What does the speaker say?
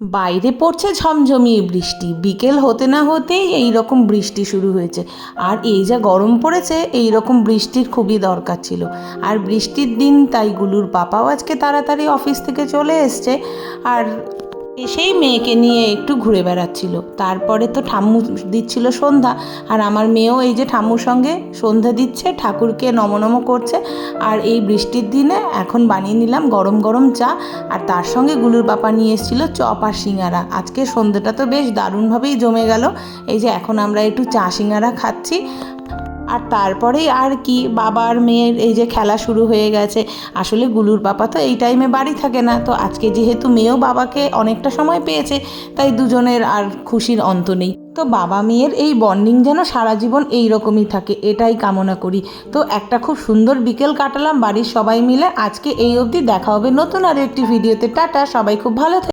বাইরে পড়ছে ঝমঝমিয়ে বৃষ্টি, বিকেল হতে না হতেই এই রকম বৃষ্টি শুরু হয়েছে। আর এই যা গরম পড়েছে, এই রকম বৃষ্টির খুবই দরকার ছিল। আর বৃষ্টির দিন, তাই গুলুর পাপাও আজকে তাড়াতাড়ি অফিস থেকে চলে এসছে। আর এসেই মেয়েকে নিয়ে একটু ঘুরে বেড়াচ্ছিল। তারপরে তো ঠাম্মু দিচ্ছিল সন্ধ্যা, আর আমার মেয়েও এই যে ঠাম্মুর সঙ্গে সন্ধ্যা দিচ্ছে, ঠাকুরকে নমনম করছে। আর এই বৃষ্টির দিনে এখন বানিয়ে নিলাম গরম গরম চা, আর তার সঙ্গে গুলুর পাপা নিয়ে এসেছিলো চপ আর সিঙ্গারা। আজকে সন্ধ্যাটা তো বেশ দারুণভাবেই জমে গেল। এই যে এখন আমরা একটু চা সিঙ্গারা খাচ্ছি। আর তারপরেই আর কি, বাবা আর মেয়ের এই যে খেলা শুরু হয়ে গেছে। আসলে গুলুর পাপা তো এই টাইমে বাড়ি থাকে না, তো আজকে যেহেতু মেয়েও বাবাকে অনেকটা সময় পেয়েছে, তাই দুজনের আর খুশির অন্ত নেই। তো বাবা মেয়ের এই বন্ডিং যেন সারা জীবন এই রকমই থাকে, এটাই কামনা করি। তো একটা খুব সুন্দর বিকেল কাটালাম বাড়ির সবাই মিলে। আজকে এই অবধি, দেখা হবে নতুন আর একটি ভিডিওতে। টাটা, সবাই খুব ভালো থাকে।